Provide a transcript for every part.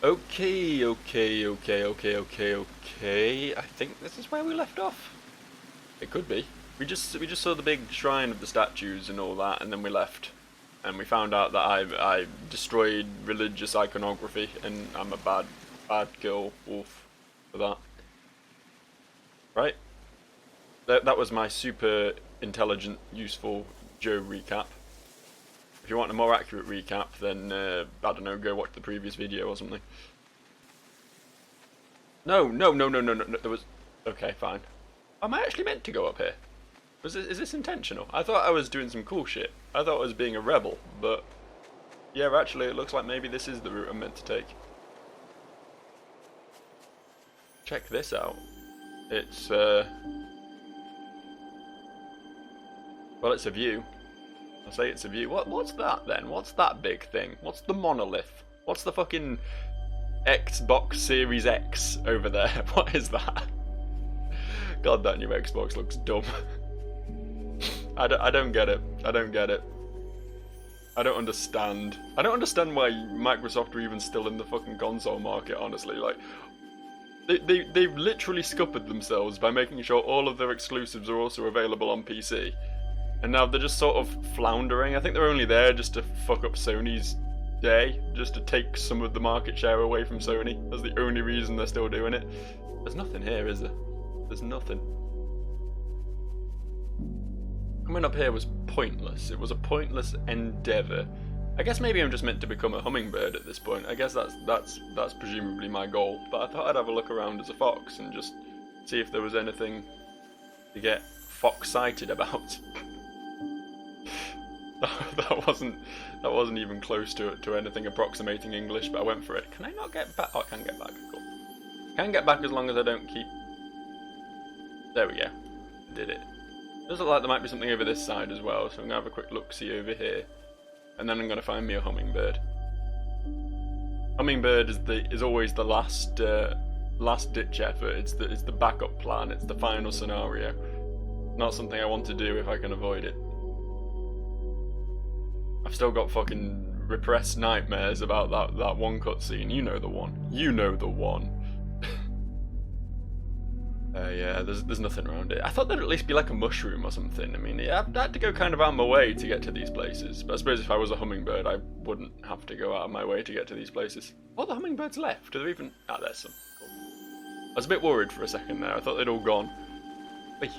Okay. I think this is where we left off. It could be. We just saw the big shrine of the statues and all that, and then we left. And we found out that I destroyed religious iconography, and I'm a bad girl wolf for that. Right? That was my super intelligent, useful Joe recap. If you want a more accurate recap, then I don't know, go watch the previous video or something. No. There was. Okay, fine. Am I actually meant to go up here? Is this intentional? I thought I was doing some cool shit. I thought I was being a rebel, but yeah, actually, it looks like maybe this is the route I'm meant to take. Check this out. It's well, it's a view. I'll say it's a view. What's that then? What's that big thing? What's the monolith? What's the fucking Xbox Series X over there? What is that? God, that new Xbox looks dumb. I don't get it. I don't get it. I don't understand. I don't understand why Microsoft are even still in the fucking console market, honestly. Like, they've literally scuppered themselves by making sure all of their exclusives are also available on PC. And now they're just sort of floundering. I think they're only there just to fuck up Sony's day, just to take some of the market share away from Sony. That's the only reason they're still doing it. There's nothing here, is there? There's nothing. Coming up here was pointless. It was a pointless endeavour. I guess maybe I'm just meant to become a hummingbird at this point. I guess that's presumably my goal. But I thought I'd have a look around as a fox and just see if there was anything to get fox-sighted about. that wasn't even close to anything approximating English, but I went for it. Can I not get back? Oh, I can get back. Cool. Can get back as long as I don't keep. There we go. Did it. Does look like there might be something over this side as well, so I'm gonna have a quick look-see over here, and then I'm gonna find me a hummingbird. Hummingbird is always the last ditch effort. It's the backup plan. It's the final scenario. Not something I want to do if I can avoid it. I've still got fucking repressed nightmares about that one cutscene. You know the one. You know the one. Yeah, there's nothing around it. I thought there'd at least be like a mushroom or something. I mean, yeah, I had to go kind of out of my way to get to these places. But I suppose if I was a hummingbird, I wouldn't have to go out of my way to get to these places. What are the hummingbirds left? Do they even... Ah, there's some. Cool. I was a bit worried for a second there. I thought they'd all gone. Wait.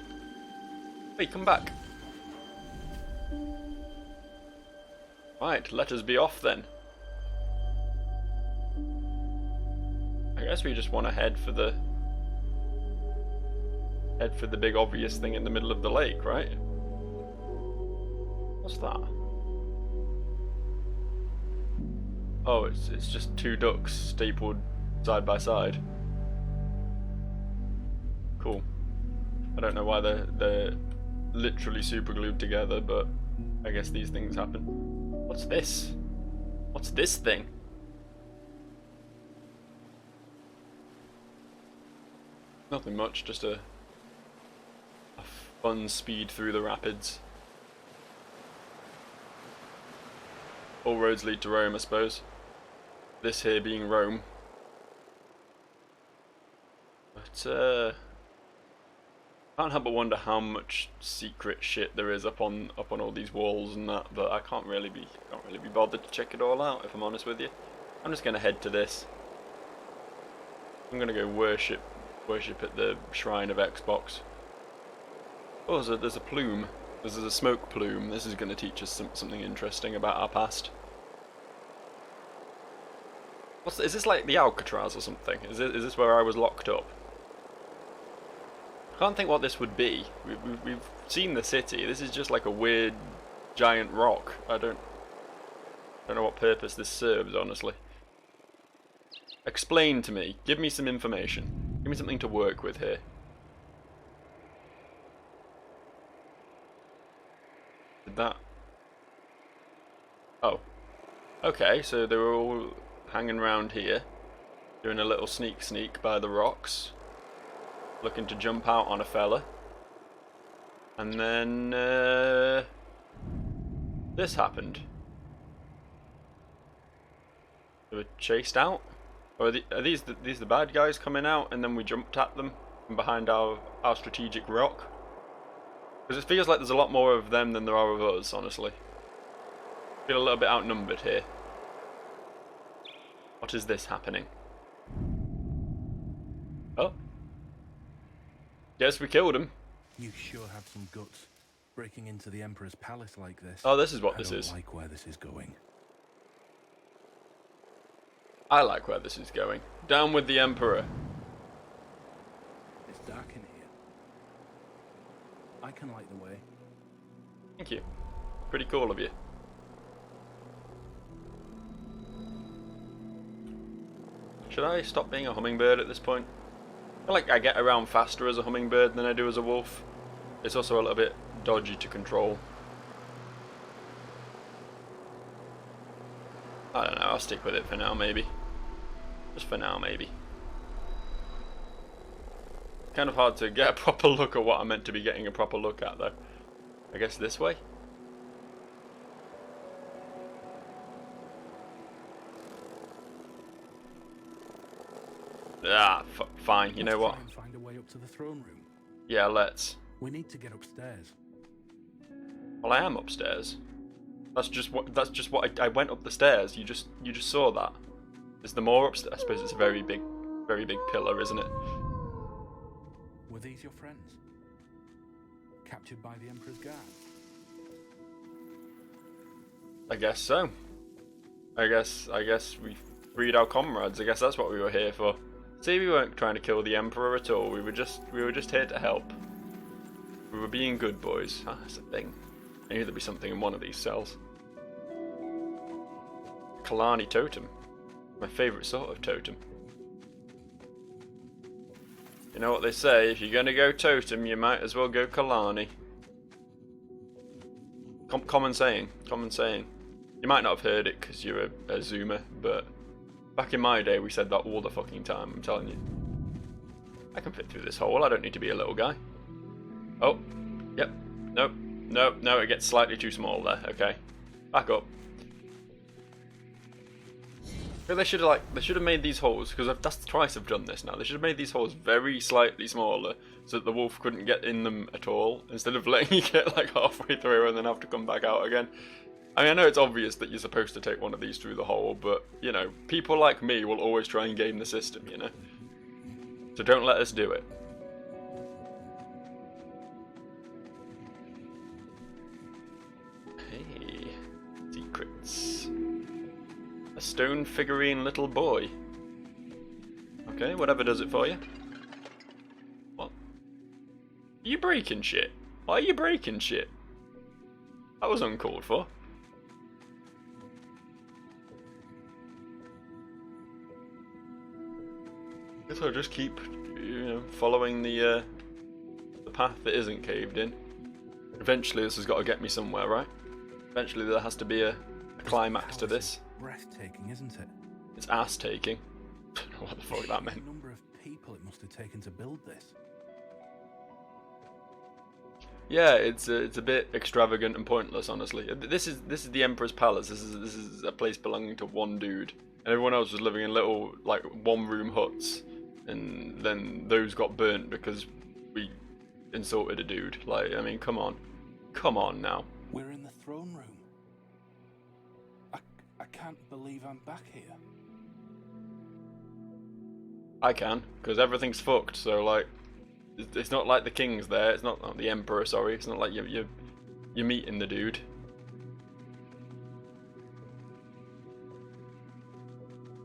Wait, come back. Right, let us be off then. I guess we just want to head for the big obvious thing in the middle of the lake, right? What's that? Oh, it's just two ducks stapled side by side. Cool. I don't know why they're literally super glued together, but I guess these things happen. What's this? What's this thing? Nothing much, just a fun speed through the rapids. All roads lead to Rome, I suppose. This here being Rome. But can't help but wonder how much secret shit there is up on all these walls and that. But I can't really be bothered to check it all out, if I'm honest with you. I'm just gonna head to this. I'm gonna go worship at the shrine of Xbox. Oh, there's a plume. There's a smoke plume. This is going to teach us something interesting about our past. Is this like the Alcatraz or something? Is this where I was locked up? I can't think what this would be. We've seen the city. This is just like a weird giant rock. I don't know what purpose this serves, honestly. Explain to me. Give me some information. Give me something to work with here. Did that... Oh. Okay, so they were all hanging around here, doing a little sneak by the rocks, looking to jump out on a fella. And then this happened. They were chased out? Or are these the bad guys coming out and then we jumped at them from behind our strategic rock? Because it feels like there's a lot more of them than there are of us, honestly. I feel a little bit outnumbered here. What is this happening? Oh. Yes, we killed him. You sure have some guts, breaking into the Emperor's palace like this. Oh, this is what this is. I don't like where this is going. I like where this is going. Down with the Emperor. It's dark in here. I can light the way. Thank you. Pretty cool of you. Should I stop being a hummingbird at this point? I feel like I get around faster as a hummingbird than I do as a wolf. It's also a little bit dodgy to control. I don't know, I'll stick with it for now, maybe. Just for now, maybe. Kind of hard to get a proper look at what I'm meant to be getting a proper look at, though. I guess this way? Ah, fine. You know what? Try and find a way up to the throne room. Yeah, let's. We need to get upstairs. Well, I am upstairs. That's just what I went up the stairs. You just saw that. Is there more upstairs? I suppose it's a very big pillar, isn't it? Were these your friends? Captured by the Emperor's guard? I guess so. I guess we freed our comrades. I guess that's what we were here for. See, we weren't trying to kill the Emperor at all. We were just here to help. We were being good boys. Ah, that's a thing. I knew there'd be something in one of these cells. Kalani totem. My favourite sort of totem. You know what they say, if you're gonna go totem, you might as well go Kalani. Common saying. You might not have heard it because you're a Zoomer, but back in my day we said that all the fucking time, I'm telling you. I can fit through this hole, I don't need to be a little guy. Oh, yep, no, it gets slightly too small there, okay. Back up. But they should have made these holes, because that's twice I've done this now. They should have made these holes very slightly smaller, so that the wolf couldn't get in them at all, instead of letting you get like halfway through and then have to come back out again. I mean, I know it's obvious that you're supposed to take one of these through the hole, but, you know, people like me will always try and game the system, you know? So don't let us do it. Hey, secrets. A stone figurine little boy. Okay, whatever does it for you. What? Are you breaking shit? Why are you breaking shit? That was uncalled for. Guess I'll just keep, you know, following the path that isn't caved in. Eventually this has got to get me somewhere, right? Eventually there has to be a climax to this. Breathtaking, isn't it? It's ass-taking. I don't know what the fuck that meant. The number of people it must have taken to build this. Yeah, it's a bit extravagant and pointless, honestly. This is the Emperor's palace. This is a place belonging to one dude, and everyone else was living in little like one-room huts, and then those got burnt because we insulted a dude. Like, I mean, come on now. We're in the throne room. I can't believe I'm back here. I can, because everything's fucked. So like, it's not like the king's there. It's not the Emperor. Sorry, it's not like you're meeting the dude.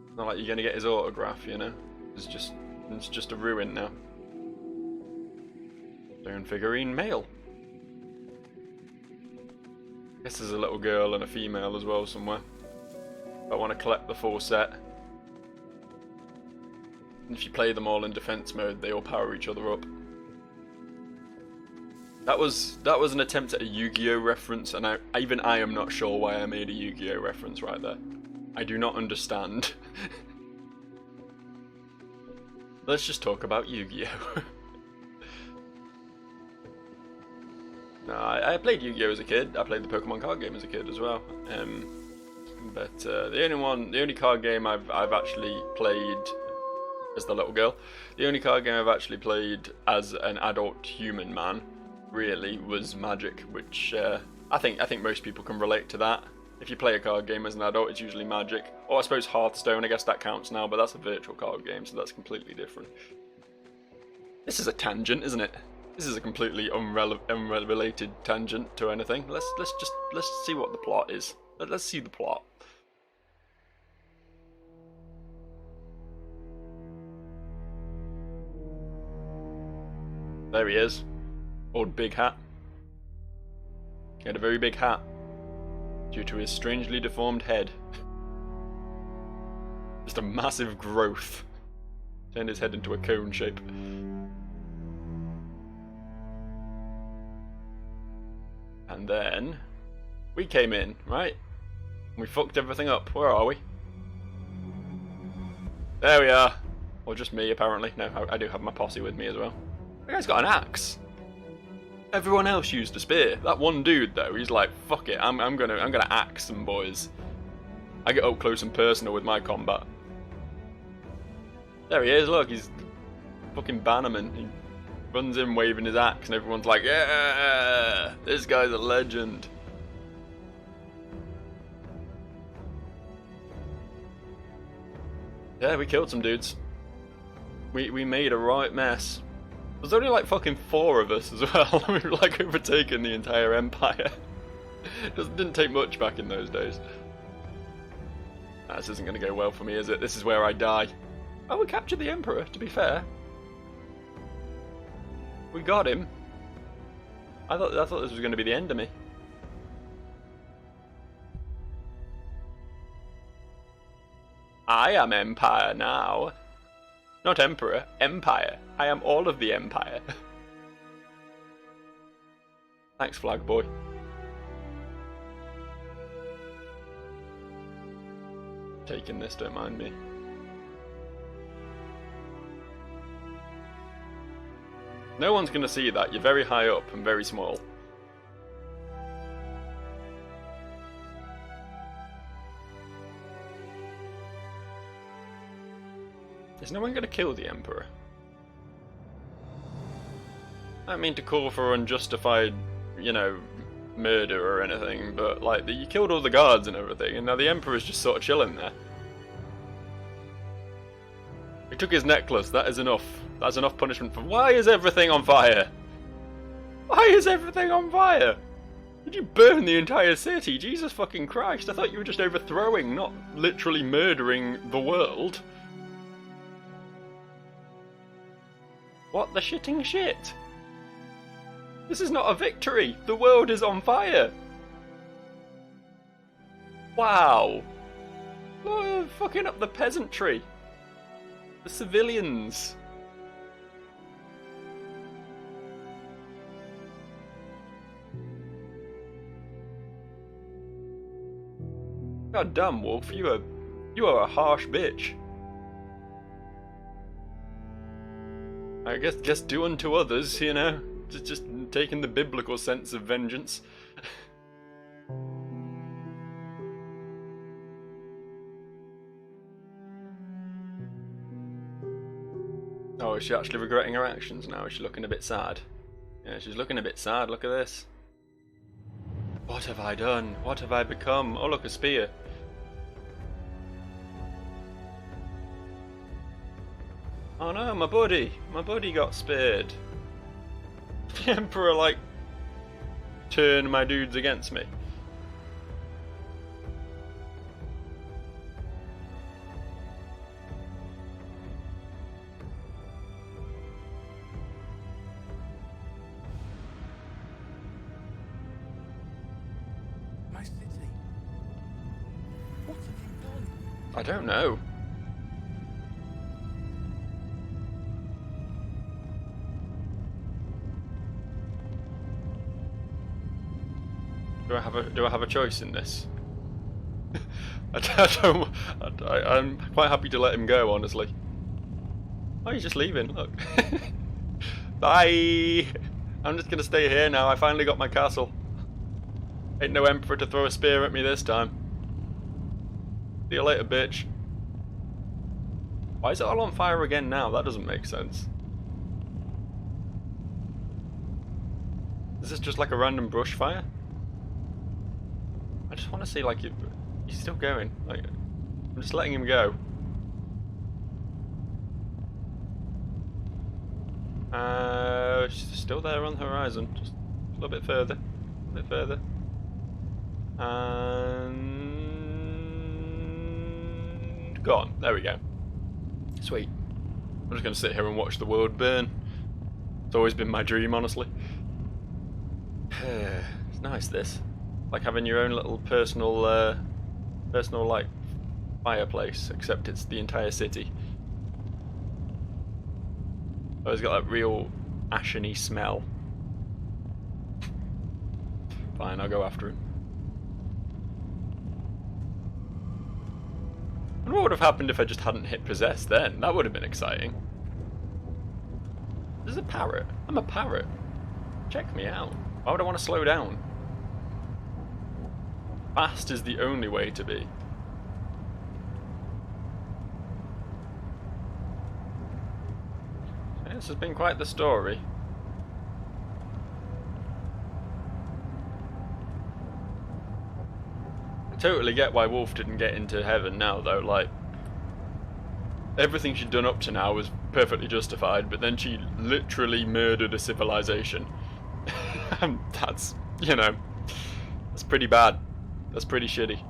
It's not like you're gonna get his autograph, you know. It's just a ruin now. Stone figurine male. Guess there's a little girl and a female as well somewhere. I want to collect the full set. And if you play them all in defense mode, they all power each other up. That was an attempt at a Yu-Gi-Oh reference, and even I am not sure why I made a Yu-Gi-Oh reference right there. I do not understand. Let's just talk about Yu-Gi-Oh. No, I played Yu-Gi-Oh as a kid. I played the Pokemon card game as a kid as well. But the only card game I've actually played as the little girl, the only card game I've actually played as an adult human man, really, was Magic, which I think most people can relate to that. If you play a card game as an adult, it's usually Magic, or I suppose Hearthstone. I guess that counts now, but that's a virtual card game, so that's completely different. This is a tangent, isn't it? This is a completely unrelated tangent to anything. Let's see what the plot is. Let's see the plot. There he is. Old Big Hat. He had a very big hat due to his strangely deformed head. Just a massive growth. Turned his head into a cone shape. And then we came in, right? We fucked everything up. Where are we? There we are. Or just me, apparently. No, I do have my posse with me as well. That guy's got an axe. Everyone else used a spear. That one dude, though, he's like, fuck it, I'm gonna axe some boys. I get up close and personal with my combat. There he is. Look, he's fucking Bannerman. He runs in waving his axe, and everyone's like, yeah, this guy's a legend. Yeah, we killed some dudes. We made a right mess. There's only like fucking 4 of us as well. We've like overtaken the entire empire. Didn't take much back in those days. This isn't going to go well for me, is it? This is where I die. Oh, we captured the Emperor, to be fair. We got him. I thought this was going to be the end of me. I am Empire now. Not Emperor, Empire. I am all of the Empire. Thanks, Flag Boy. Taking this, don't mind me. No one's going to see that. You're very high up and very small. Is no one going to kill the Emperor? I don't mean to call for unjustified, you know, murder or anything, but like, you killed all the guards and everything, and now the Emperor's just sort of chilling there. We took his necklace, that is enough. That's enough punishment for— Why is everything on fire? Why is everything on fire? Did you burn the entire city? Jesus fucking Christ, I thought you were just overthrowing, not literally murdering the world. What the shitting shit? This is not a victory! The world is on fire! Wow! Oh, fucking up the peasantry! The civilians! God damn, Wolf, you are a harsh bitch. I guess do unto others, you know? Just taking the biblical sense of vengeance. Oh, is she actually regretting her actions now? Is she looking a bit sad? Yeah, she's looking a bit sad. Look at this. What have I done? What have I become? Oh, look, a spear. Oh no, my buddy! My buddy got speared. The Emperor, like, turned my dudes against me. My city. What have you done? I don't know. Do I have a choice in this? I'm quite happy to let him go, honestly. Oh, he's just leaving, look. Bye! I'm just gonna stay here now, I finally got my castle. Ain't no Emperor to throw a spear at me this time. See you later, bitch. Why is it all on fire again now? That doesn't make sense. Is this just like a random brush fire? I just want to see, like, he's still going. Like, I'm just letting him go. She's still there on the horizon. Just a little bit further. A bit further. And gone. There we go. Sweet. I'm just gonna sit here and watch the world burn. It's always been my dream, honestly. It's nice, this. Like having your own little personal like fireplace, except it's the entire city. Oh, it's got that real asheny smell. Fine, I'll go after him. And what would have happened if I just hadn't hit possess then? That would have been exciting. This is a parrot. I'm a parrot. Check me out. Why would I want to slow down? Fast is the only way to be. This has been quite the story. I totally get why Wolf didn't get into heaven now, though. Like, everything she'd done up to now was perfectly justified, but then she literally murdered a civilization. That's, you know, that's pretty bad. That's pretty shitty.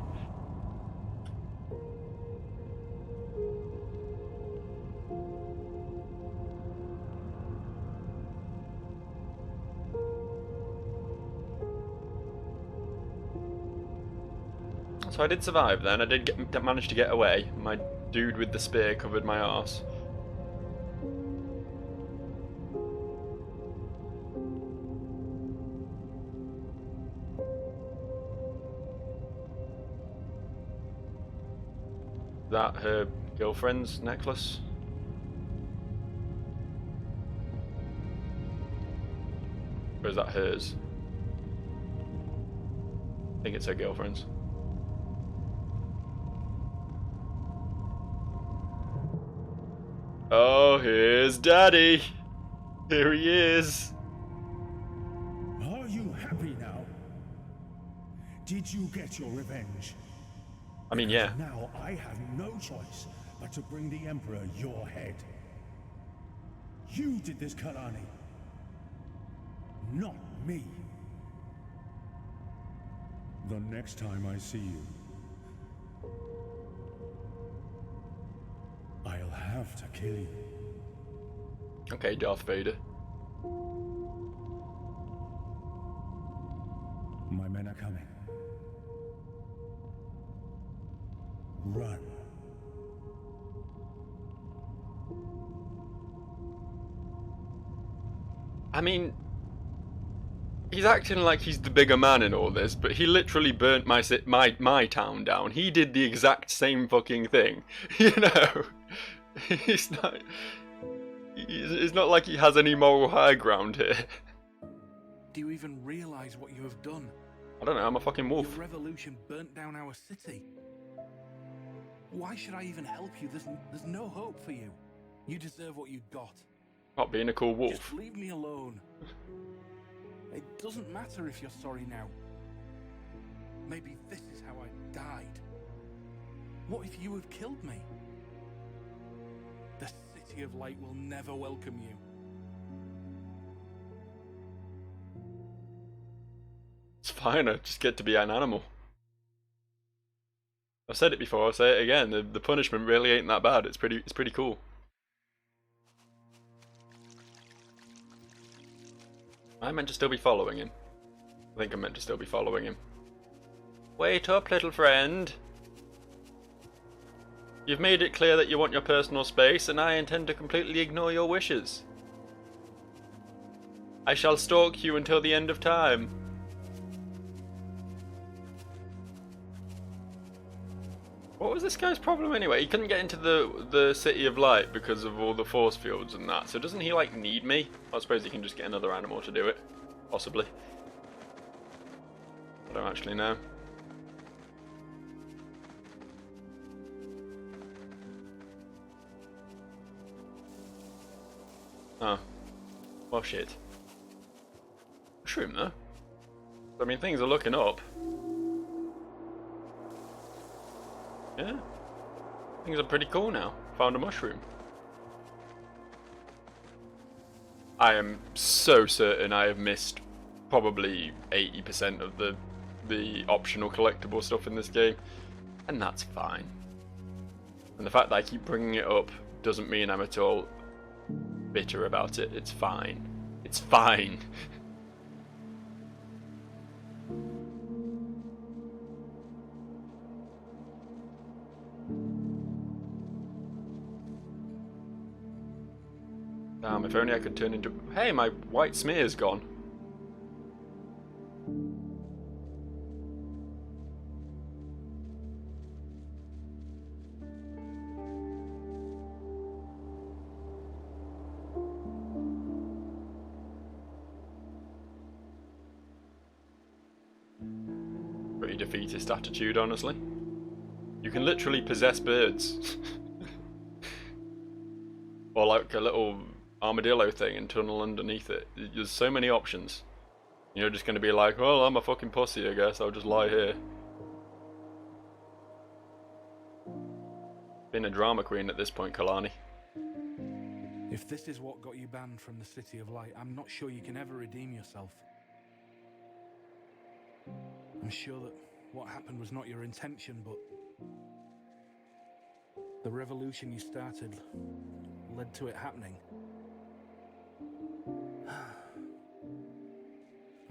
So I did survive then. I did manage to get away. My dude with the spear covered my arse. That her girlfriend's necklace? Or is that hers? I think it's her girlfriend's. Oh, here's Daddy! Here he is! Are you happy now? Did you get your revenge? I mean, yeah. Now I have no choice but to bring the Emperor your head. You did this, Kalani. Not me. The next time I see you, I'll have to kill you. Okay, Darth Vader. My men are coming. Run. I mean, he's acting like he's the bigger man in all this, but he literally burnt my town down. He did the exact same fucking thing, you know. It's not like he has any moral high ground here. Do you even realize what you have done? I don't know. I'm a fucking wolf. Your revolution burnt down our city. Why should I even help you? There's no hope for you. You deserve what you got. Not being a cool wolf. Just leave me alone. It doesn't matter if you're sorry now. Maybe this is how I died. What if you had killed me? The City of Light will never welcome you. It's fine. I just get to be an animal. I've said it before. I'll say it again. The punishment really ain't that bad. It's pretty cool. Am I meant to still be following him? I think I'm meant to still be following him. Wait up, little friend. You've made it clear that you want your personal space, and I intend to completely ignore your wishes. I shall stalk you until the end of time. What was this guy's problem anyway? He couldn't get into the City of Light because of all the force fields and that. So doesn't he like need me? I suppose he can just get another animal to do it. Possibly. I don't actually know. Oh. Well, shit. Mushroom, though. I mean, things are looking up. Yeah. Things are pretty cool now. Found a mushroom. I am so certain I have missed probably 80% of the optional collectible stuff in this game. And that's fine. And the fact that I keep bringing it up doesn't mean I'm at all bitter about it. It's fine. It's fine. Damn, if only I could turn into... Hey, my white smear's gone. Pretty defeatist attitude, honestly. You can literally possess birds. Or like a little armadillo thing and tunnel underneath it. There's so many options. You're just going to be like, well, I'm a fucking pussy, I guess. I'll just lie here. Been a drama queen at this point, Kalani. If this is what got you banned from the City of Light, I'm not sure you can ever redeem yourself. I'm sure that what happened was not your intention, but the revolution you started led to it happening.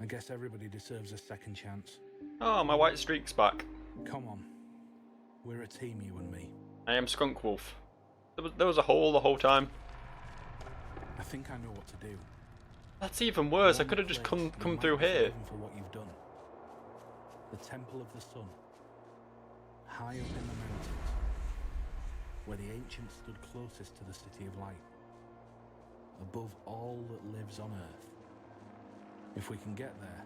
I guess everybody deserves a second chance. Oh, my white streak's back. Come on. We're a team, you and me. I am Skunk Wolf. There was a hole the whole time. I think I know what to do. That's even worse. I One could have just place come you through might be here. forgiven for what you've done. The Temple of the Sun. High up in the mountains. Where the ancients stood closest to the City of Light. Above all that lives on Earth. If we can get there,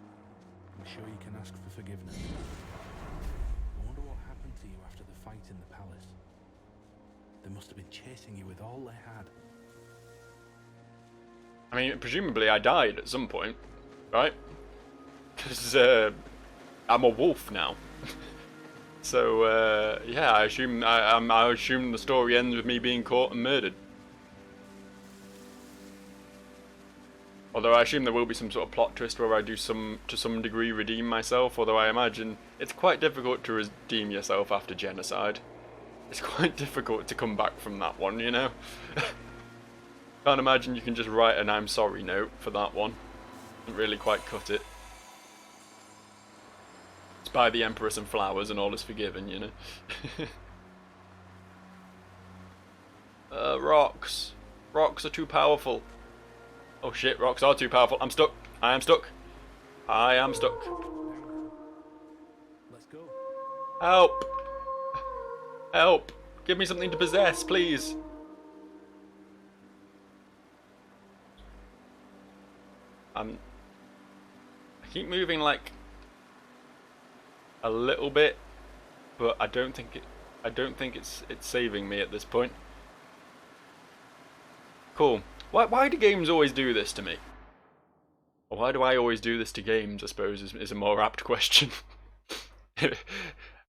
I'm sure you can ask for forgiveness. I wonder what happened to you after the fight in the palace. They must have been chasing you with all they had. I mean, presumably I died at some point, right? Because I'm a wolf now. So yeah, I assume I assume the story ends with me being caught and murdered. Although I assume there will be some sort of plot twist where I do to some degree redeem myself, although I imagine it's quite difficult to redeem yourself after genocide. It's quite difficult to come back from that one, you know? Can't imagine you can just write an I'm sorry note for that one. Doesn't really quite cut it. It's by the Emperor some flowers and all is forgiven, you know? Rocks. Rocks are too powerful. Oh shit, rocks are too powerful. I'm stuck. I am stuck. I am stuck. Let's go. Help! Help! Give me something to possess, please. I keep moving like a little bit, but I don't think it's saving me at this point. Cool. Why do games always do this to me? Or why do I always do this to games, I suppose, is a more apt question. There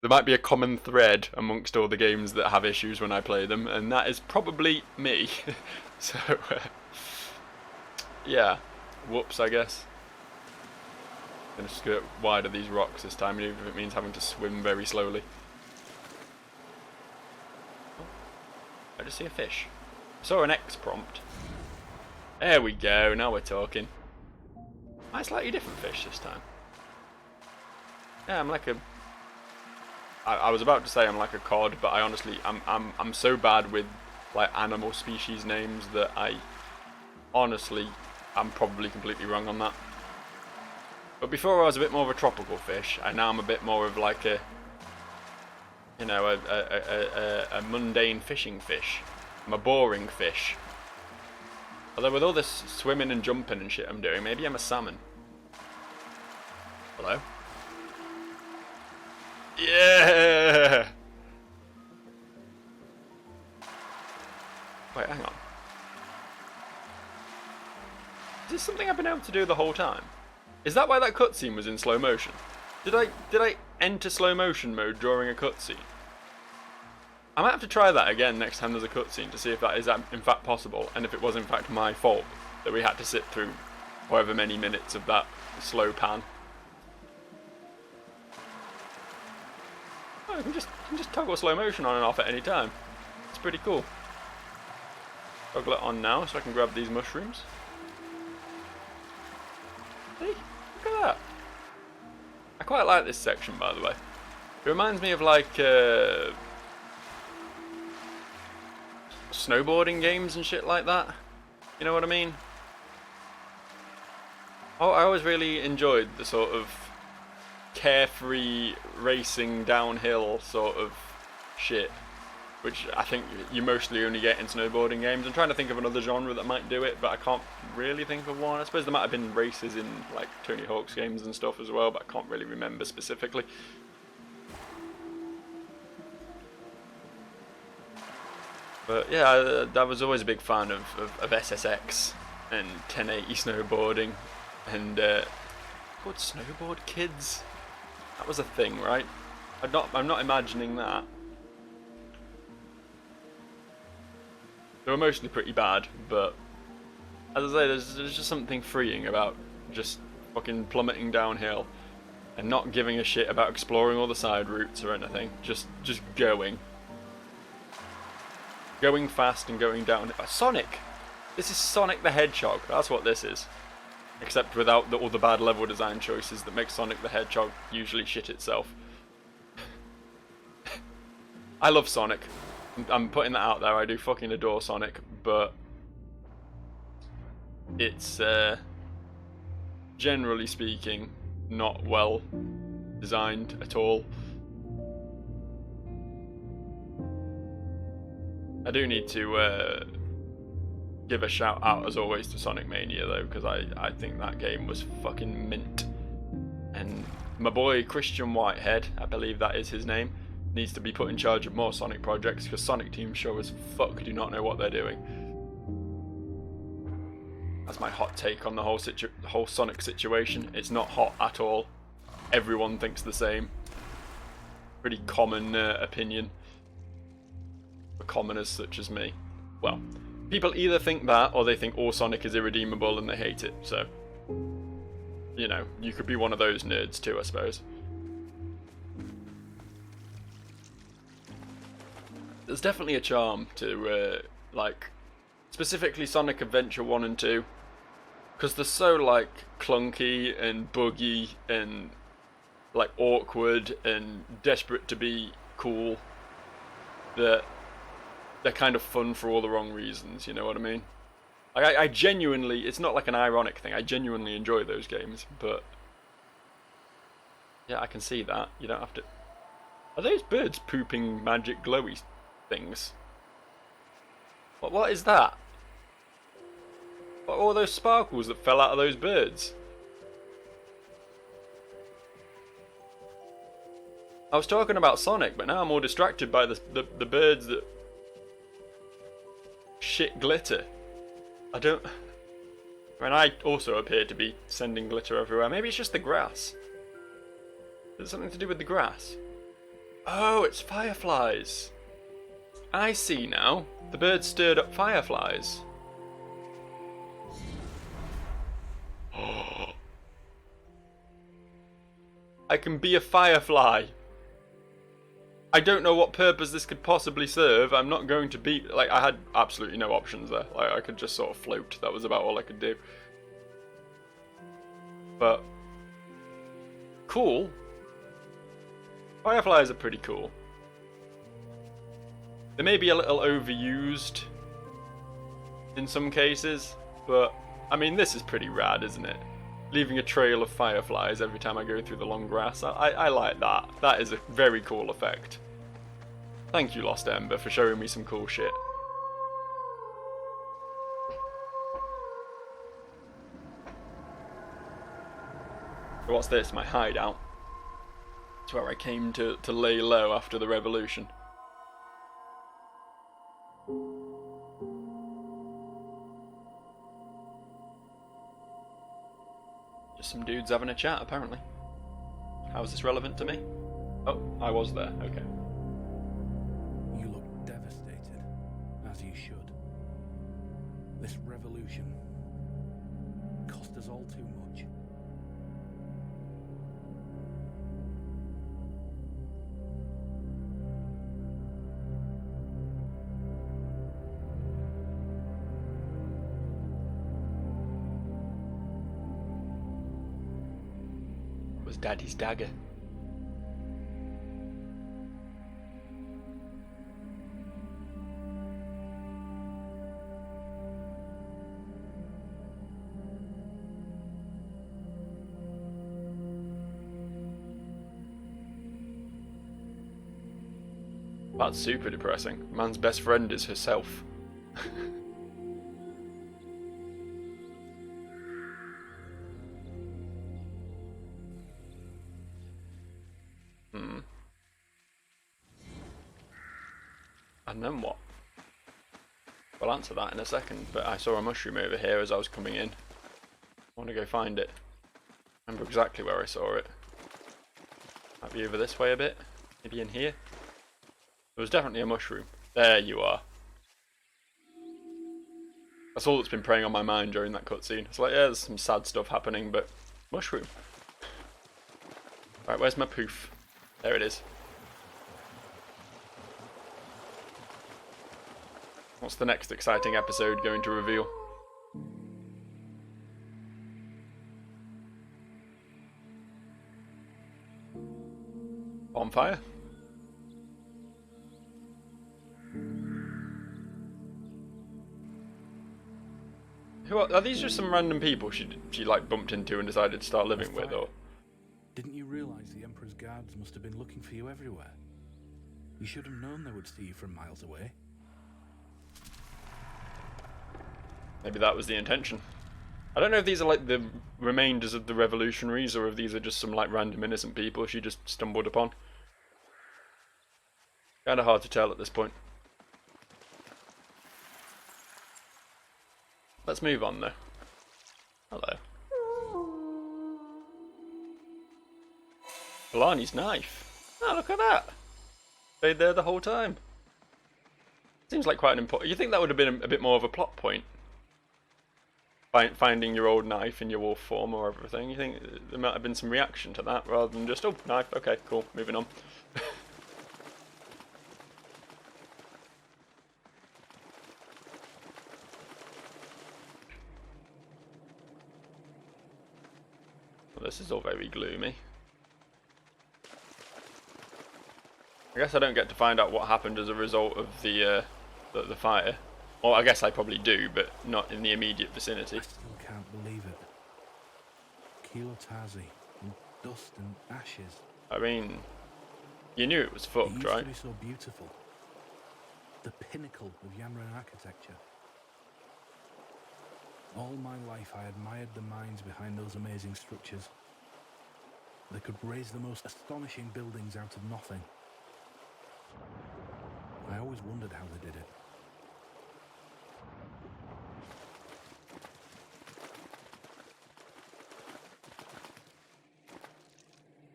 might be a common thread amongst all the games that have issues when I play them, and that is probably me. So, yeah. Whoops, I guess. Gonna skirt wide of these rocks this time, even if it means having to swim very slowly. Oh, I just see a fish. I saw an X prompt. There we go, now we're talking. A slightly different fish this time. Yeah, I'm like a... I was about to say I'm like a cod, but I honestly, I'm so bad with like animal species names that I honestly, I'm probably completely wrong on that. But before I was a bit more of a tropical fish, and now I'm a bit more of like a, you know, a mundane fishing fish. I'm a boring fish. Although with all this swimming and jumping and shit I'm doing, maybe I'm a salmon. Hello? Yeah! Wait, hang on. Is this something I've been able to do the whole time? Is that why that cutscene was in slow motion? Did I enter slow motion mode during a cutscene? I might have to try that again next time there's a cutscene to see if that is in fact possible, and if it was in fact my fault that we had to sit through however many minutes of that slow pan. Oh, you can just toggle slow motion on and off at any time. It's pretty cool. Toggle it on now so I can grab these mushrooms. See? Look at that. I quite like this section, by the way. It reminds me of like snowboarding games and shit like that. You know what I mean? Oh, I always really enjoyed the sort of carefree racing downhill sort of shit, which I think you mostly only get in snowboarding games. I'm trying to think of another genre that might do it, but I can't really think of one. I suppose there might have been races in like Tony Hawk's games and stuff as well, but I can't really remember specifically. But yeah, I was always a big fan of SSX and 1080 snowboarding and called Snowboard Kids. That was a thing, right? I'm not imagining that. They were mostly pretty bad, but as I say, there's just something freeing about just fucking plummeting downhill and not giving a shit about exploring all the side routes or anything. Just going. Going fast and going down. Sonic! This is Sonic the Hedgehog. That's what this is. Except without all the bad level design choices that make Sonic the Hedgehog usually shit itself. I love Sonic. I'm putting that out there. I do fucking adore Sonic, but it's generally speaking not well designed at all. I do need to give a shout out as always to Sonic Mania though, because I think that game was fucking mint. And my boy Christian Whitehead, I believe that is his name, needs to be put in charge of more Sonic projects, because Sonic Team sure as fuck do not know what they're doing. That's my hot take on the whole Sonic situation. It's not hot at all. Everyone thinks the same. Pretty common opinion for commoners such as me. Well, people either think that or they think all Sonic is irredeemable and they hate it, so you know, you could be one of those nerds too, I suppose. There's definitely a charm to like specifically Sonic Adventure 1 and 2, because they're so like clunky and buggy and like awkward and desperate to be cool that they're kind of fun for all the wrong reasons, you know what I mean? Like, I genuinely, it's not like an ironic thing, I genuinely enjoy those games, but yeah, I can see that. You don't have to... Are those birds pooping magic glowy things? What is that? What are all those sparkles that fell out of those birds? I was talking about Sonic, but now I'm more distracted by the birds that shit glitter. I don't... And I also appear to be sending glitter everywhere. Maybe it's just the grass. Is it something to do with the grass? Oh, it's fireflies. I see now. The bird stirred up fireflies. I can be a firefly. I don't know what purpose this could possibly serve. I'm not going to be... Like, I had absolutely no options there. Like, I could just sort of float. That was about all I could do. But... cool. Fireflies are pretty cool. They may be a little overused in some cases, but I mean, this is pretty rad, isn't it? Leaving a trail of fireflies every time I go through the long grass. I like that. That is a very cool effect. Thank you, Lost Ember, for showing me some cool shit. What's this? My hideout. It's where I came to lay low after the revolution. some dudes having a chat, apparently. How is this relevant to me? Oh, I was there, okay. You look devastated, as you should. This revolution cost us all too much. It was Daddy's dagger. That's super depressing. Man's best friend is herself. And then what? We'll answer that in a second, but I saw a mushroom over here as I was coming in. I want to go find it. I remember exactly where I saw it. Might be over this way a bit. Maybe in here. There was definitely a mushroom. There you are. That's all that's been preying on my mind during that cutscene. It's like, yeah, there's some sad stuff happening, but mushroom. Right, where's my poof? There it is. What's the next exciting episode going to reveal? Bonfire? Who are these? Just some random people she like bumped into and decided to start living with, or? Didn't you realize the Emperor's guards must have been looking for you everywhere? You should have known they would see you from miles away. Maybe that was the intention. I don't know if these are like the remainders of the revolutionaries or if these are just some like random innocent people she just stumbled upon. Kinda hard to tell at this point. Let's move on though. Hello. Blarney's knife. Oh, look at that. Stayed there the whole time. Seems like quite an important... You think that would have been a bit more of a plot point? Finding your old knife in your wolf form or everything. You think there might have been some reaction to that rather than just, oh, knife, okay, cool, moving on. Well, this is all very gloomy. I guess I don't get to find out what happened as a result of the fire. Or I guess I probably do, but not in the immediate vicinity. I still can't believe it. Kilotazi, in dust and ashes. I mean, you knew it was fucked, right? It used to be so beautiful. The pinnacle of Yamran architecture. All my life I admired the minds behind those amazing structures. They could raise the most astonishing buildings out of nothing. I always wondered how they did it.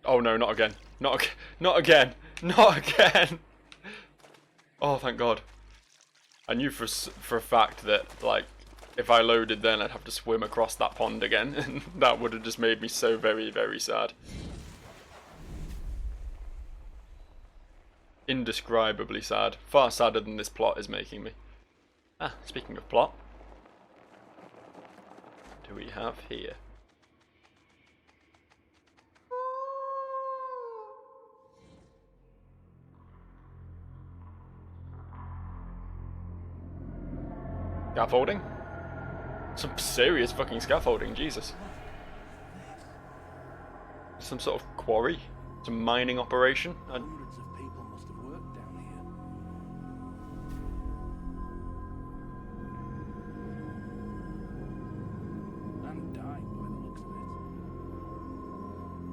Oh no, not again. Not again. Not again. Oh, thank God. I knew for a fact that, like, if I loaded then I'd have to swim across that pond again, and that would have just made me so very, very sad. Indescribably sad. Far sadder than this plot is making me. Ah, speaking of plot. What do we have here? Scaffolding? Some serious fucking scaffolding, Jesus. Some sort of quarry? Some mining operation? Hundreds of people must have worked down here. And died by the looks of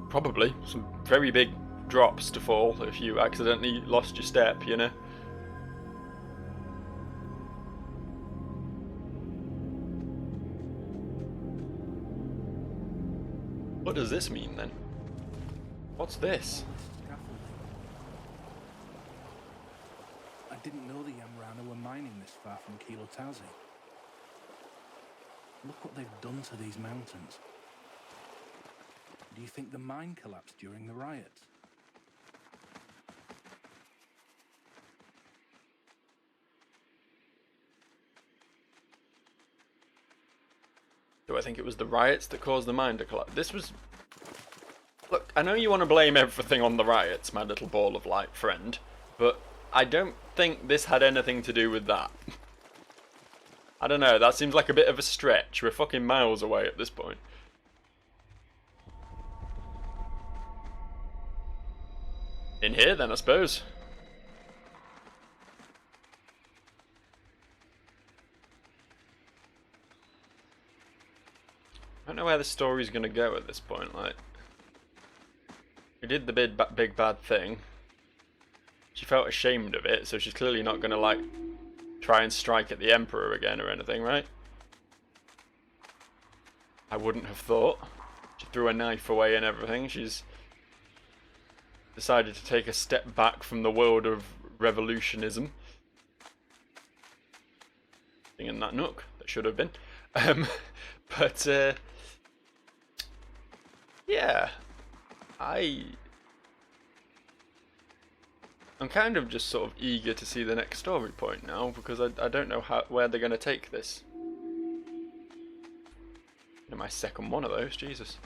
it. Probably. Some very big drops to fall if you accidentally lost your step, you know? What does this mean then? What's this? Scaffolding. I didn't know the Yamrana were mining this far from Kilotazi. Look what they've done to these mountains. Do you think the mine collapsed during the riots? Do I think it was the riots that caused the mine to collapse? This was... Look, I know you want to blame everything on the riots, my little ball of light friend, but I don't think this had anything to do with that. I don't know, that seems like a bit of a stretch. We're fucking miles away at this point. In here then, I suppose. I don't know where the story's gonna go at this point, like... We did the big bad thing. She felt ashamed of it, so she's clearly not gonna, like, try and strike at the Emperor again or anything, right? I wouldn't have thought. She threw a knife away and everything. She's decided to take a step back from the world of revolutionism. Thing in that nook, that should have been. But, yeah. I'm kind of just sort of eager to see the next story point now, because I don't know where they're going to take this. My second one of those, Jesus.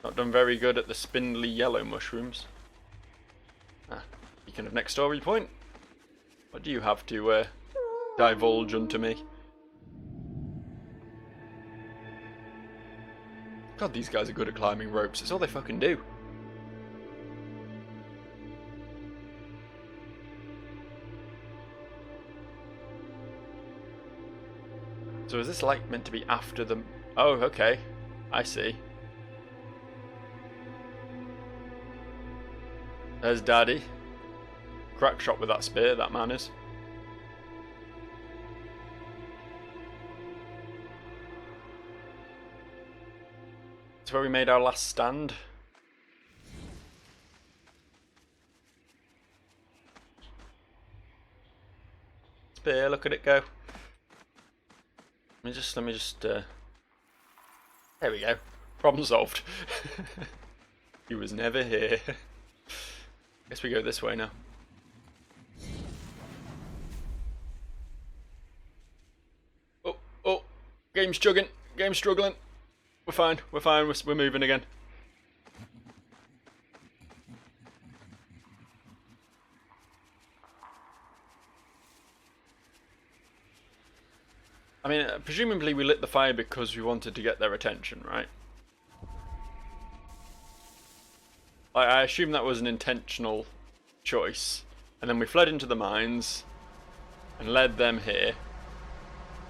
Not done very good at the spindly yellow mushrooms. Speaking of next story point, what do you have to divulge unto me? God, these guys are good at climbing ropes. It's all they fucking do. So is this like meant to be after them? Oh, okay. I see. There's Daddy. Crack shot with that spear, that man is. It's where we made our last stand. Spear, look at it go. Let me just, there we go. Problem solved. He was never here. Guess we go this way now. Oh, game's chugging, game's struggling. We're fine, we're moving again. I mean, presumably we lit the fire because we wanted to get their attention, right? I assume that was an intentional choice. And then we fled into the mines and led them here.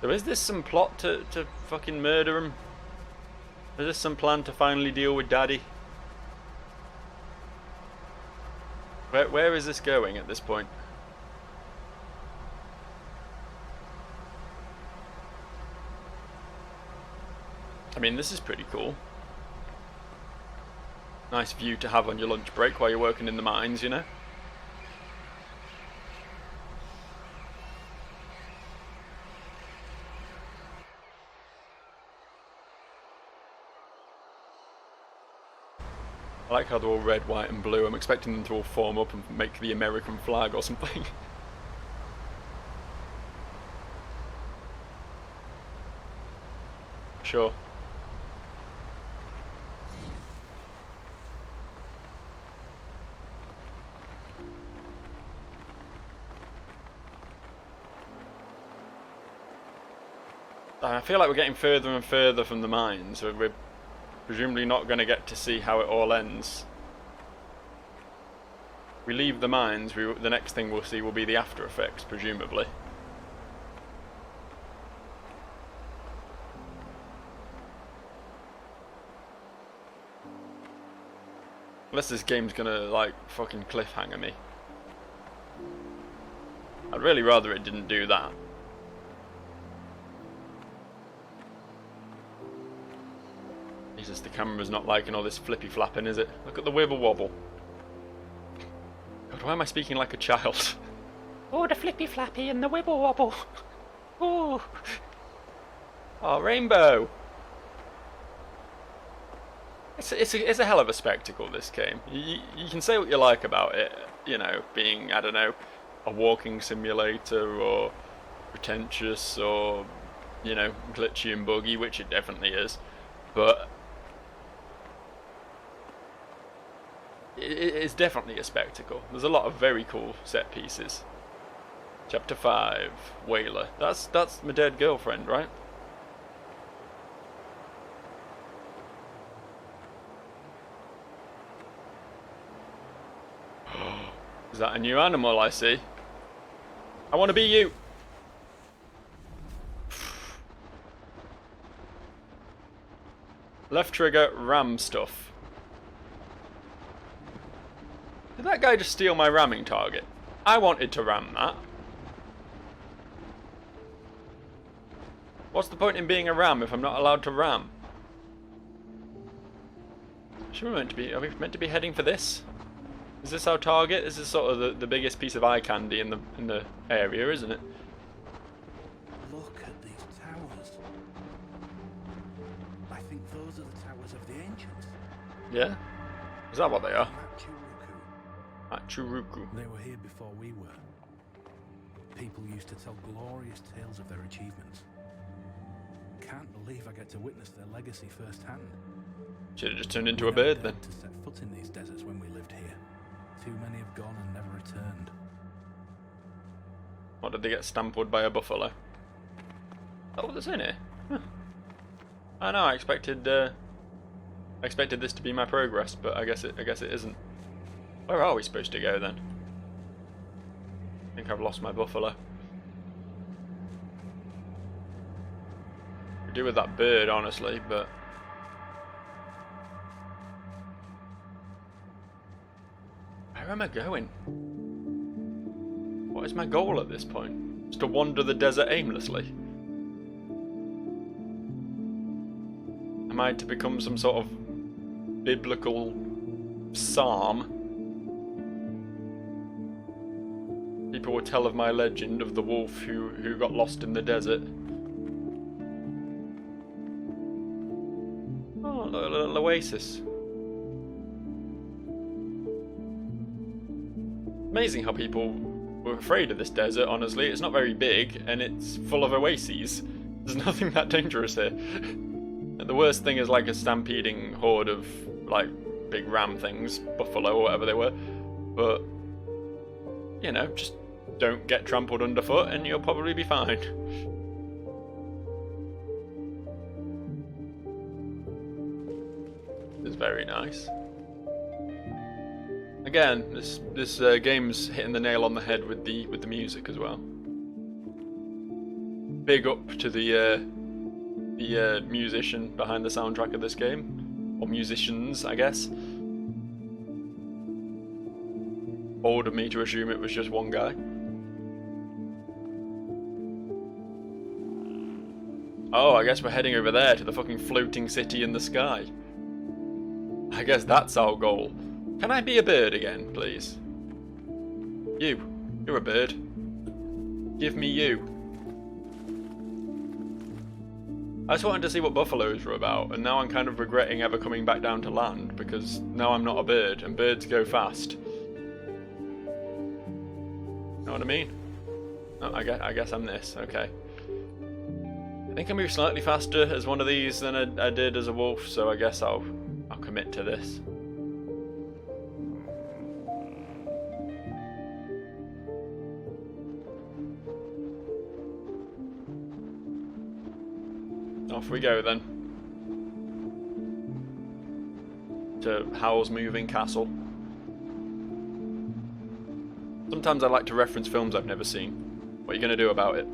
So is this some plot to fucking murder him? Is this some plan to finally deal with Daddy? Where is this going at this point? I mean, this is pretty cool. Nice view to have on your lunch break while you're working in the mines, you know? I like how they're all red, white and blue. I'm expecting them to all form up and make the American flag or something. Sure. I feel like we're getting further and further from the mines. We're presumably not going to get to see how it all ends. We leave the mines, the next thing we'll see will be the after effects, presumably. Unless this game's gonna, like, fucking cliffhanger me. I'd really rather it didn't do that. Jesus, guess the camera's not liking all this flippy flapping, is it? Look at the wibble wobble. God, why am I speaking like a child? Oh, the flippy flappy and the wibble wobble. Ooh. Oh, rainbow. It's a hell of a spectacle, this game. You can say what you like about it, you know, being, I don't know, a walking simulator or pretentious or, you know, glitchy and buggy, which it definitely is. But it's definitely a spectacle. There's a lot of very cool set pieces. Chapter 5, Whaler. That's my dead girlfriend, right? Is that a new animal I see? I want to be you! Left trigger, ram stuff. Did that guy just steal my ramming target? I wanted to ram that. What's the point in being a ram if I'm not allowed to ram? Are we meant to be heading for this? Is this our target? This is sort of the biggest piece of eye candy in the area, isn't it? Look at these towers. I think those are the towers of the ancients. Yeah? Is that what they are? Machuruku. Machuruku. They were here before we were. People used to tell glorious tales of their achievements. Can't believe I get to witness their legacy firsthand. Should have just turned into a bird then. To set foot in these deserts when we lived here. Too many have gone and never returned. What, did they get stampled by a buffalo? Oh, that's in here. Huh. I know. I expected this to be my progress, but I guess it isn't. Where are we supposed to go then? I think I've lost my buffalo. Could do with that bird, honestly, but. Where am I going? What is my goal at this point? Just to wander the desert aimlessly? Am I to become some sort of biblical psalm? People will tell of my legend of the wolf who got lost in the desert. Oh, look, a little oasis. Amazing how people were afraid of this desert, honestly. It's not very big, and it's full of oases. There's nothing that dangerous here. And the worst thing is like a stampeding horde of, like, big ram things, buffalo or whatever they were. But, you know, just don't get trampled underfoot and you'll probably be fine. It's very nice. Again, this game's hitting the nail on the head with the music as well. Big up to the musician behind the soundtrack of this game, or musicians, I guess. Bold of me to assume it was just one guy. Oh, I guess we're heading over there to the fucking floating city in the sky. I guess that's our goal. Can I be a bird again, please? You're a bird. Give me you. I just wanted to see what buffaloes were about, and now I'm kind of regretting ever coming back down to land, because now I'm not a bird, and birds go fast. Know what I mean? Oh, I guess I'm this, okay. I think I move slightly faster as one of these than I did as a wolf, so I guess I'll commit to this. Off we go then. To Howl's Moving Castle. Sometimes I like to reference films I've never seen. What are you going to do about it?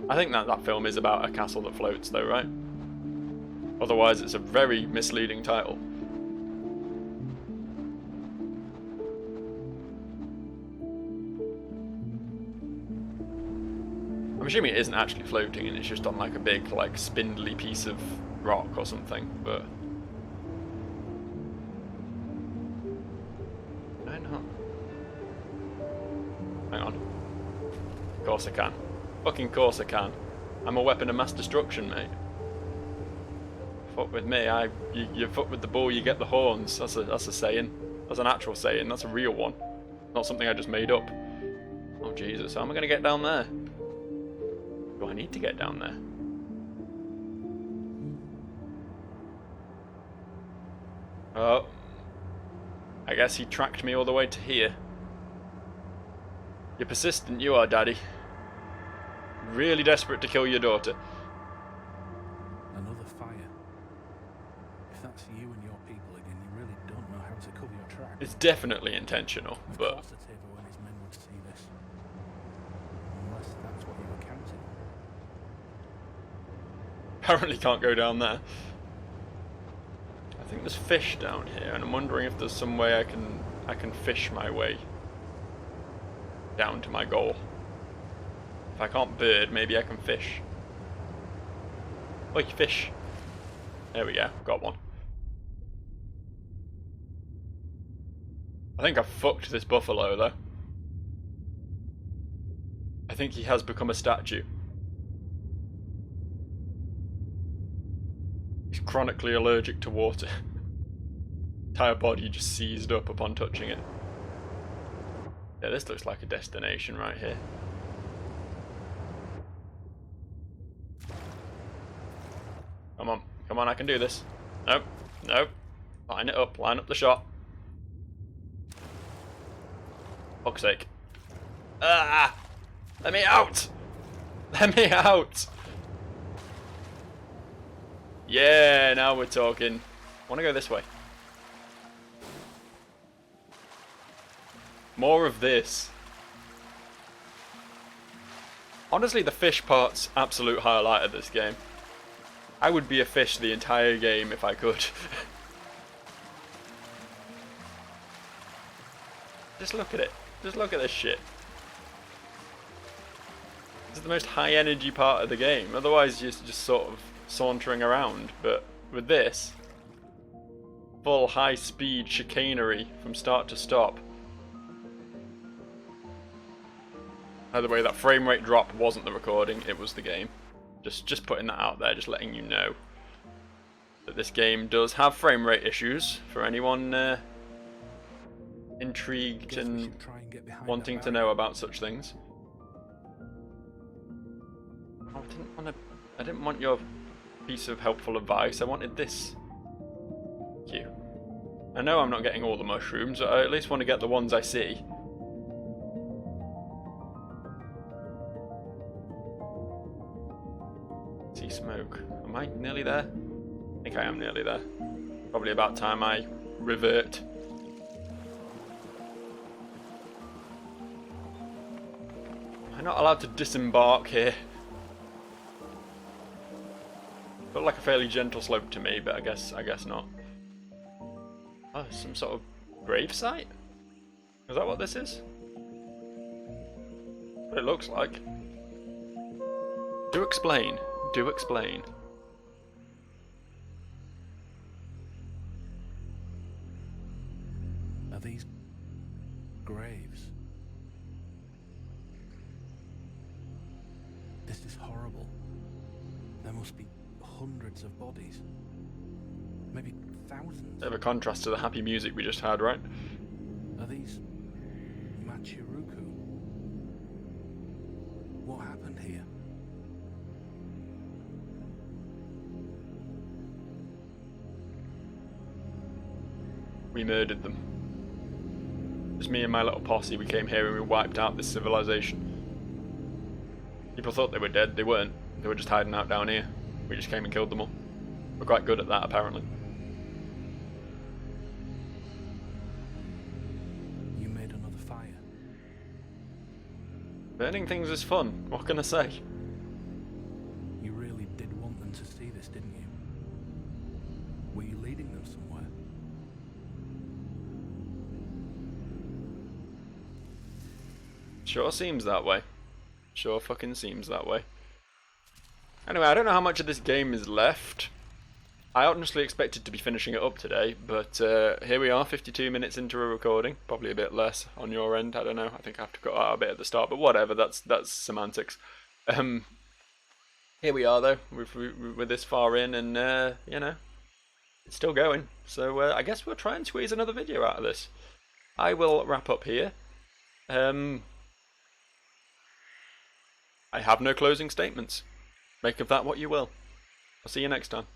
I think that film is about a castle that floats though, right? Otherwise it's a very misleading title. I'm assuming it isn't actually floating and it's just on like a big, like, spindly piece of rock or something, but... Can I not? Hang on. Of course I can. Fucking course I can. I'm a weapon of mass destruction, mate. Fuck with me, you fuck with the bull, you get the horns. That's a saying. That's an actual saying. That's a real one. Not something I just made up. Oh Jesus, how am I gonna get down there? Do I need to get down there? Oh. I guess he tracked me all the way to here. You're persistent, you are, Daddy. Really desperate to kill your daughter. Another fire. If that's you and your people again, you really don't know how to cover your tracks. It's definitely intentional, Of but... course Ateva and his men would see this. Unless that's what you were counting. Apparently can't go down there. I think there's fish down here, and I'm wondering if there's some way I can fish my way down to my goal. If I can't bird, maybe I can fish. Oi, fish! There we go, got one. I think I've fucked this buffalo though. I think he has become a statue. He's chronically allergic to water. Entire body just seized up upon touching it. Yeah, this looks like a destination right here. Come on, I can do this. Nope, nope. Line it up, line up the shot. Fuck's sake. Ah! Let me out! Let me out! Yeah, now we're talking. I want to go this way. More of this. Honestly, the fish part's absolute highlight of this game. I would be a fish the entire game if I could. Just look at it. Just look at this shit. This is the most high energy part of the game. Otherwise, you're just sort of sauntering around. But with this, full high speed chicanery from start to stop. By the way, that frame rate drop wasn't the recording, it was the game. Just putting that out there, just letting you know that this game does have frame rate issues for anyone intrigued and wanting to know about such things. Oh, I didn't want your piece of helpful advice. I wanted this. Thank you. I know I'm not getting all the mushrooms, but I at least want to get the ones I see. See smoke. Am I nearly there? I think I am nearly there. Probably about time I revert. Am I not allowed to disembark here? Felt like a fairly gentle slope to me, but I guess not. Oh, some sort of grave site? Is that what this is? What it looks like. Do explain. Do explain. Are these graves? This is horrible. There must be hundreds of bodies. Maybe thousands. Bit of a contrast to the happy music we just had, right? Are these Machiruku? What happened here? We murdered them. Just me and my little posse, we came here and we wiped out this civilization. People thought they were dead, they weren't. They were just hiding out down here. We just came and killed them all. We're quite good at that, apparently. You made another fire. Burning things is fun, what can I say? You really did want them to see this, didn't you? Were you leading them somewhere? Sure seems that way. Sure fucking seems that way. Anyway, I don't know how much of this game is left. I honestly expected to be finishing it up today, but here we are, 52 minutes into a recording. Probably a bit less on your end, I don't know. I think I have to cut out a bit at the start, but whatever, that's semantics. Here we are though, we're this far in, and you know, it's still going. So I guess we'll try and squeeze another video out of this. I will wrap up here. I have no closing statements. Make of that what you will. I'll see you next time.